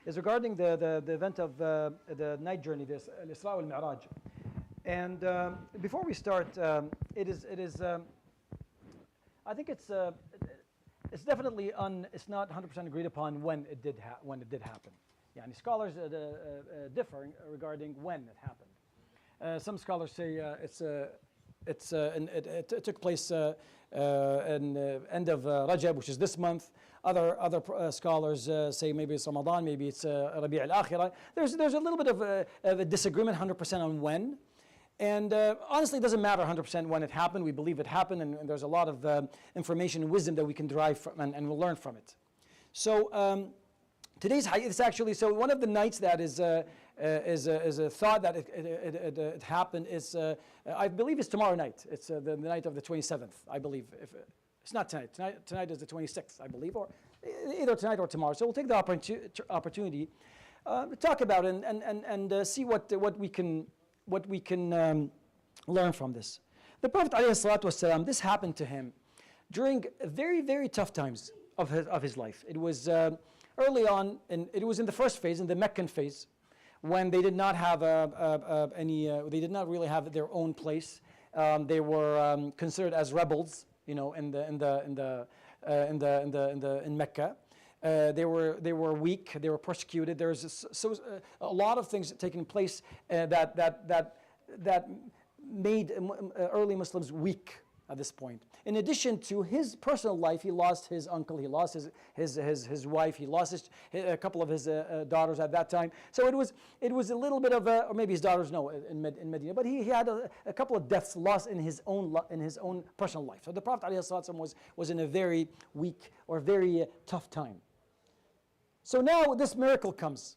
is regarding the event of the night journey, this Al-Isra wal-Mi'raj. And before we start, I think it's definitely it's not 100% agreed upon when it did happen. Yani scholars differ regarding when it happened. Some scholars say it took place in end of Rajab, which is this month. Other scholars say maybe it's Ramadan, maybe it's Rabi' al-Akhirah. There's a little bit of a disagreement 100% on when. And honestly, it doesn't matter 100% when it happened. We believe it happened, and there's a lot of information and wisdom that we can derive from, and we'll learn from it. So today's hadith is actually, so one of the nights that is a thought that it happened is, I believe it's tomorrow night. It's the night of the 27th, I believe. If it's not tonight. Tonight is the 26th, I believe, or either tonight or tomorrow. So we'll take the opportunity to talk about it and see what we can learn from this. The Prophet ﷺ, this happened to him during very, very tough times of his life. It was early on, and it was in the first phase, in the Meccan phase, when they did not have they did not really have their own place. They were considered as rebels, in Mecca. They were weak. They were persecuted. There's a lot of things taking place that made early Muslims weak at this point. In addition to his personal life, he lost his uncle, he lost his wife, he lost a couple of his daughters at that time. So it was a little bit of or maybe his daughters in Medina, but he had a couple of deaths lost in his own personal life. So the Prophet ﷺ was in a very weak or very tough time. So now this miracle comes.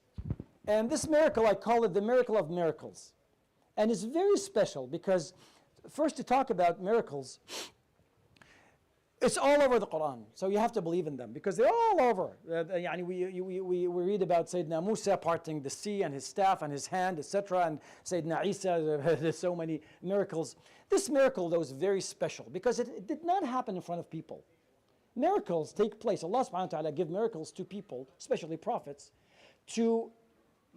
And this miracle, I call it the miracle of miracles. And it's very special because, first to talk about miracles, it's all over the Quran. So you have to believe in them because they're all over. We read about Sayyidina Musa parting the sea and his staff and his hand, etc. And Sayyidina Isa, there's so many miracles. This miracle, though, is very special because it did not happen in front of people. Miracles take place. Allah subhanahu wa ta'ala give miracles to people, especially prophets, to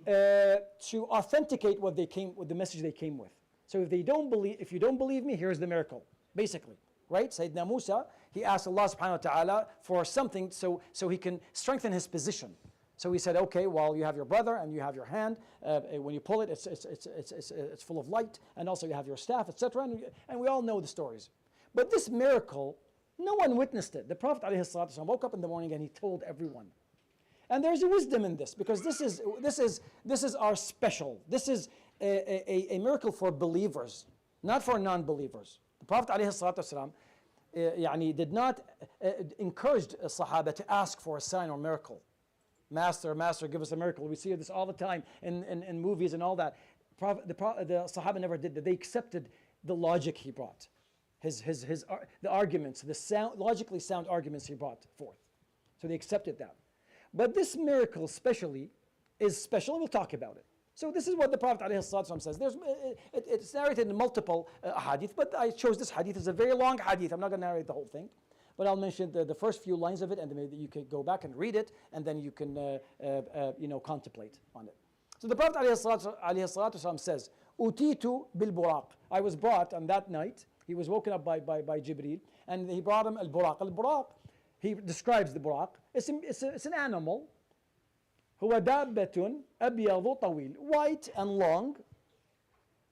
authenticate what the message they came with. So if you don't believe me, here's the miracle, basically. Right? Sayyidina Musa, he asked Allah subhanahu wa ta'ala for something so he can strengthen his position. So he said, okay, well, you have your brother and you have your hand. When you pull it, it's full of light, and also you have your staff, etc. And we all know the stories. But this miracle, no one witnessed it. The Prophet ﷺ woke up in the morning and he told everyone. And there's a wisdom in this because this is our special. This is a miracle for believers, not for non-believers. The Prophet ﷺ did not encourage the Sahaba to ask for a sign or miracle. Master, give us a miracle. We see this all the time in movies and all that. The Sahaba never did that. They accepted the logic he brought. The arguments, logically sound arguments he brought forth. So they accepted that. But this miracle especially is special, and we'll talk about it. So this is what the Prophet ﷺ says. It's narrated in multiple hadith, but I chose this hadith. It's a very long hadith. I'm not going to narrate the whole thing, but I'll mention the first few lines of it, and then maybe you can go back and read it, and then you can contemplate on it. So the Prophet ﷺ says, "Utitu bil buraq." I was brought on that night. He was woken up by Jibreel, and he brought him al-buraq. Al-buraq, he describes the buraq. It's an animal. هو دابة أبيض طويل, white and long.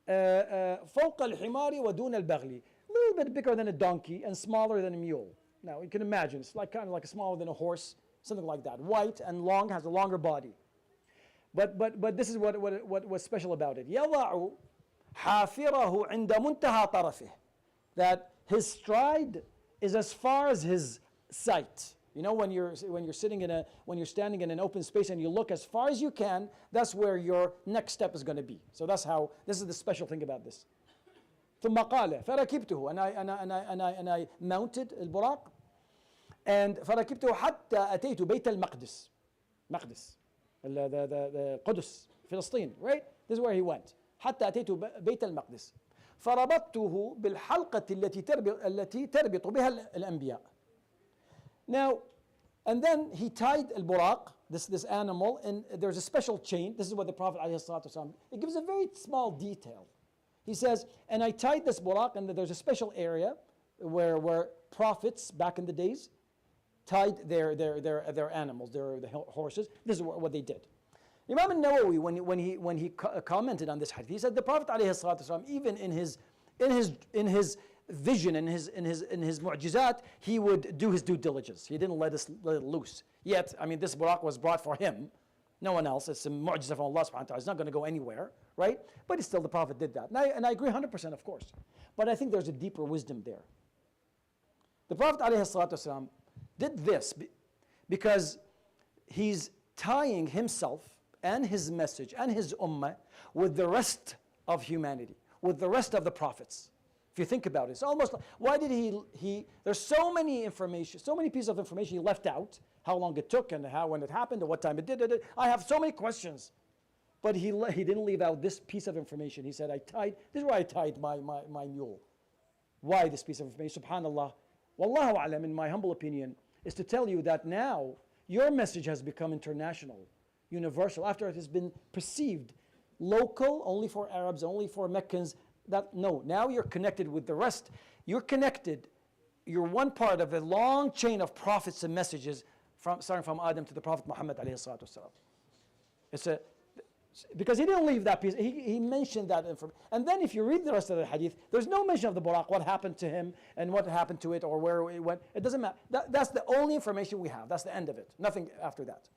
فوق الحمار ودون البغل, a little bit bigger than a donkey and smaller than a mule. Now you can imagine it's kind of smaller than a horse, something like that. White and long, has a longer body. But this is what was special about it. يضع حافره عند منتهى طرفه. That his stride is as far as his sight. You know, when you're standing in an open space and you look as far as you can, that's where your next step is going to be. So this is the special thing about this. ثم قال فركبته, and I mounted البراق, and فركبته حتى أتيت بيت المقدس. مقدس, the Qudus, Palestine, right? This is where he went. حتى أتيت بيت المقدس. فربطته بالحلقة التي تربط بها الأنبياء. Now, And then he tied al-buraq, this animal, and there's a special chain. This is what the Prophet ﷺ, it gives a very small detail. He says, and I tied this buraq, and there's a special area where prophets back in the days tied their animals, their horses. This is what they did. Imam al-Nawawi, when he commented on this hadith, he said the Prophet ﷺ, even in his vision, in his mu'jizat, he would do his due diligence. He didn't let it loose. Yet, I mean, this buraq was brought for him, no one else. It's a mu'jizah from Allah subhanahu wa ta'ala. It's not going to go anywhere, right? But still, the Prophet did that. And I agree 100%, of course. But I think there's a deeper wisdom there. The Prophet ﷺ did this because he's tying himself and his message and his ummah with the rest of humanity, with the rest of the prophets. If you think about it, it's almost like, why did he there's so many information, so many pieces of information he left out, how long it took and when it happened and what time it did. I have so many questions. But he didn't leave out this piece of information. He said, this is where I tied my mule. Why this piece of information? SubhanAllah. Wallahu a'lam, in my humble opinion, is to tell you that now your message has become international, universal, after it has been perceived local, only for Arabs, only for Meccans. Now you're connected with the rest. You're connected. You're one part of a long chain of prophets and messages, starting from Adam to the Prophet Muhammad alayhi salatu wasalam. Because he didn't leave that piece. He mentioned that information. And then if you read the rest of the hadith, there's no mention of the buraq, what happened to him and what happened to it or where it went. It doesn't matter. That's the only information we have. That's the end of it. Nothing after that.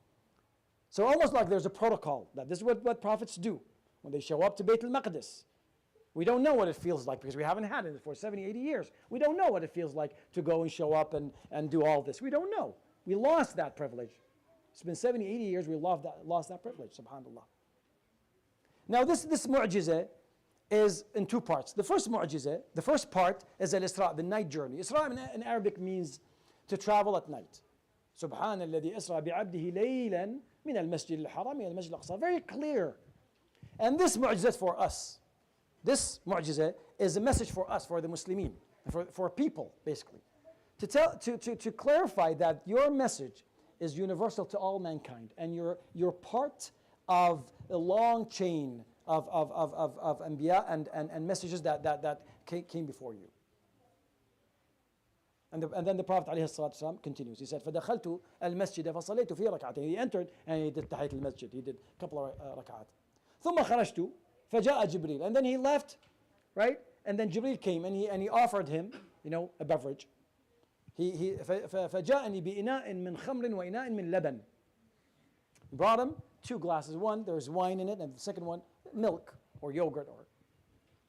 So almost like there's a protocol that this is what prophets do when they show up to Bayt al-Maqdis. We don't know what it feels like because we haven't had it for 70, 80 years. We don't know what it feels like to go and show up and do all this. We don't know. We lost that privilege. It's been 70, 80 years we lost that privilege, subhanAllah. Now this mu'jizah is in two parts. The first mu'jizah, the first part is al-Isra, the night journey. Isra in Arabic means to travel at night. Subhana alladhi isra bi'abdihi laylan min al-masjid al-haram ila al-masjid al-aqsa. Very clear. And this mu'jizah is for us. This mu'jizah is a message for us, for the Muslimin, for people, basically. To clarify that your message is universal to all mankind, and you're part of a long chain of anbiya and messages that came before you. And then the Prophet ﷺ continues. He said, فَدَخَلْتُ الْمَسْجِدَ فَصَلَيْتُ فِي رَكْعَتَيْنِ. He entered and he did tahiyat al-masjid. He did a couple of rak'at. ثُمَّ خَرَجْتُ فَجَاءَ جِبْرِيلٌ. And then he left, right? And then Jibreel came and he offered him, a beverage. فَجَاءَنِي بِإِنَاءٍ مِّنْ خَمْرٍ وَإِنَاءٍ مِّن لَبَنٍ. He brought him 2 glasses. One, there's wine in it, and the second one, milk or yogurt or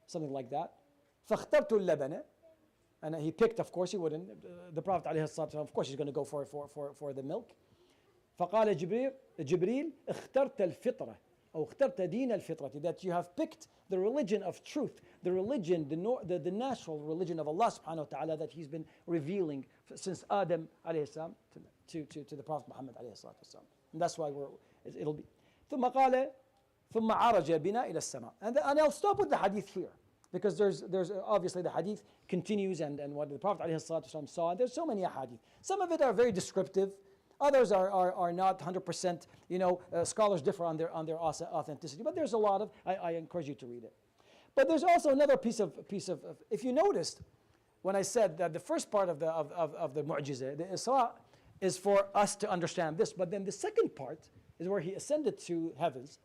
something like that. فَاخْتَرْتُ اللَّبَنَ. And he picked, of course, he wouldn't. The Prophet ﷺ, of course, he's going to go for the milk. فقال جبريل اخترت الفطرة أو اخترت دين الفطرة, that you have picked the religion of truth, the religion, the natural religion of Allah subhanahu wa ta'ala that he's been revealing since Adam alayhi salam to the Prophet Muhammad alayhi salam. And that's why it'll be. ثم قال ثم عرج بنا إلى السماء. And I'll stop with the hadith here, because there's obviously the hadith continues and what the Prophet ﷺ saw. And there's so many hadith. Some of it are very descriptive. Others are not 100%. Scholars differ on their authenticity. But there's a lot of. I encourage you to read it. But there's also another piece of. If you noticed, when I said that the first part of the mu'jizah, the Isra, is for us to understand this. But then the second part is where he ascended to heavens.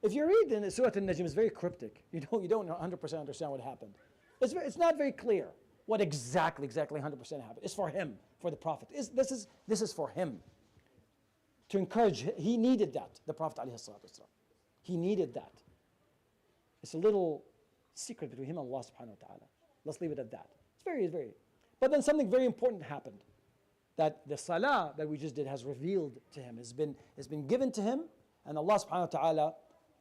If you read in Surah An-Najm, it's very cryptic. You don't 100% understand what happened. It's not very clear what exactly 100% happened. It's for him, for the Prophet. This is for him. To encourage, he needed that, the Prophet ﷺ. He needed that. It's a little secret between him and Allah subhanahu wa ta'ala. Let's leave it at that. It's very. But then something very important happened. That the salah that we just did has revealed to him, has been given to him, and Allah subhanahu wa ta'ala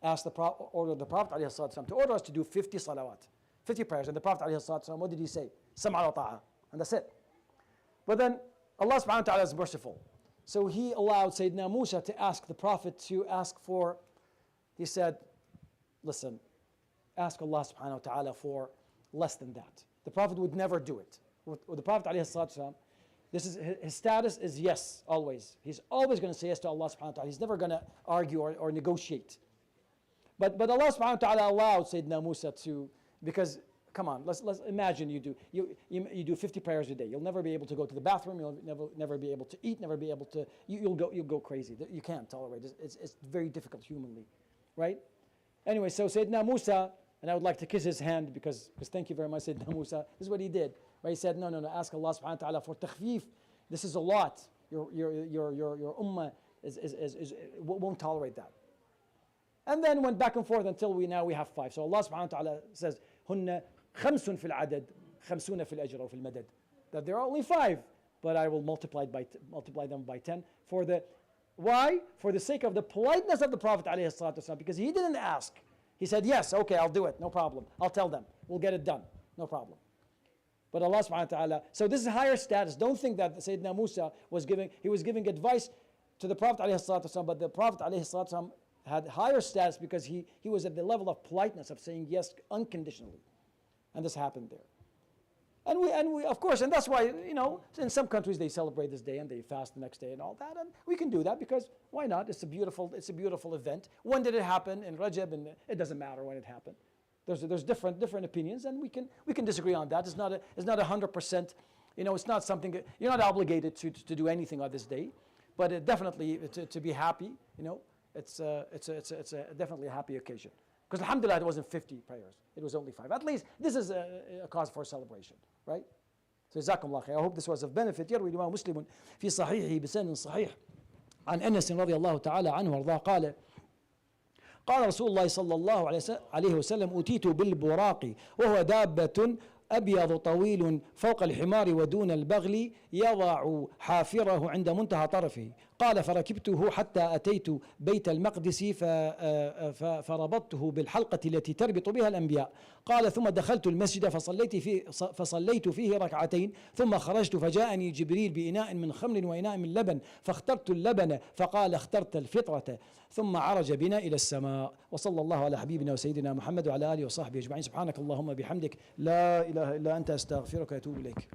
asked ordered the Prophet ﷺ to order us to do 50 salawat, 50 prayers. And the Prophet ﷺ, what did he say? Sam'a wa ta'a. And that's it. But then Allah subhanahu wa ta'ala is merciful. So he allowed Sayyidina Musa to ask the Prophet to ask for, he said, listen, ask Allah subhanahu wa ta'ala for less than that. The Prophet would never do it. The Prophet ﷺ, his status is yes, always. He's always going to say yes to Allah subhanahu wa ta'ala. He's never going to argue or negotiate. But Allah subhanahu wa ta'ala allowed Sayyidina Musa to, because come on, let's imagine you do 50 prayers a day. You'll never be able to go to the bathroom. You'll never be able to eat. Never be able to. You'll go crazy. You can't tolerate it. It's very difficult humanly, right? Anyway, so Sayyidina Musa, and I would like to kiss his hand because thank you very much, Sayyidina Musa. This is what he did. Right? He said, no, ask Allah subhanahu wa ta'ala for takhfif. This is a lot. Your ummah won't tolerate that. And then went back and forth until we have 5. So Allah subhanahu wa ta'ala says, Hunna khamsun fil adad, khamsuna fil ajra fil madad. That there are only 5, but I will multiply them by 10. Why? For the sake of the politeness of the Prophet alayhi salatu wasalam, because he didn't ask. He said, yes, okay, I'll do it, no problem. I'll tell them. We'll get it done, no problem. But Allah subhanahu wa ta'ala, so this is higher status. Don't think that Sayyidina Musa was giving advice to the Prophet alayhi salatu wasalam, but the Prophet alayhi salatu wasalam had higher status because he was at the level of politeness of saying yes unconditionally. And this happened there. And we of course, and that's why, in some countries they celebrate this day and they fast the next day and all that, and we can do that because why not? It's a beautiful event. When did it happen? In Rajab, and it doesn't matter when it happened. There's different opinions, and we can disagree on that. It's not 100%. It's not something you're not obligated to do anything on this day, but it definitely to be happy. It's definitely a happy occasion. Because alhamdulillah, it wasn't 50 prayers. It was only 5. At least this is a cause for celebration, right? So جزاكم الله خير. I hope this was of benefit. يروي الإمام مسلم في صحيحه بسند صحيح عن أنس رضي الله تعالى عنه وارضاه قال رسول الله صلى الله عليه وسلم أتيت بالبراق وهو دابة أبيض طويل فوق الحمار ودون البغل يضع حافره عند منتهى طرفه قال فركبته حتى أتيت بيت المقدس فربطته بالحلقة التي تربط بها الأنبياء قال ثم دخلت المسجد فصليت فيه ركعتين ثم خرجت فجاءني جبريل بإناء من خمر وإناء من لبن فاخترت اللبن فقال اخترت الفطرة ثم عرج بنا إلى السماء وصلى الله على حبيبنا وسيدنا محمد وعلى آله وصحبه أجمعين سبحانك اللهم بحمدك لا إله إلا أنت أستغفرك وأتوب إليك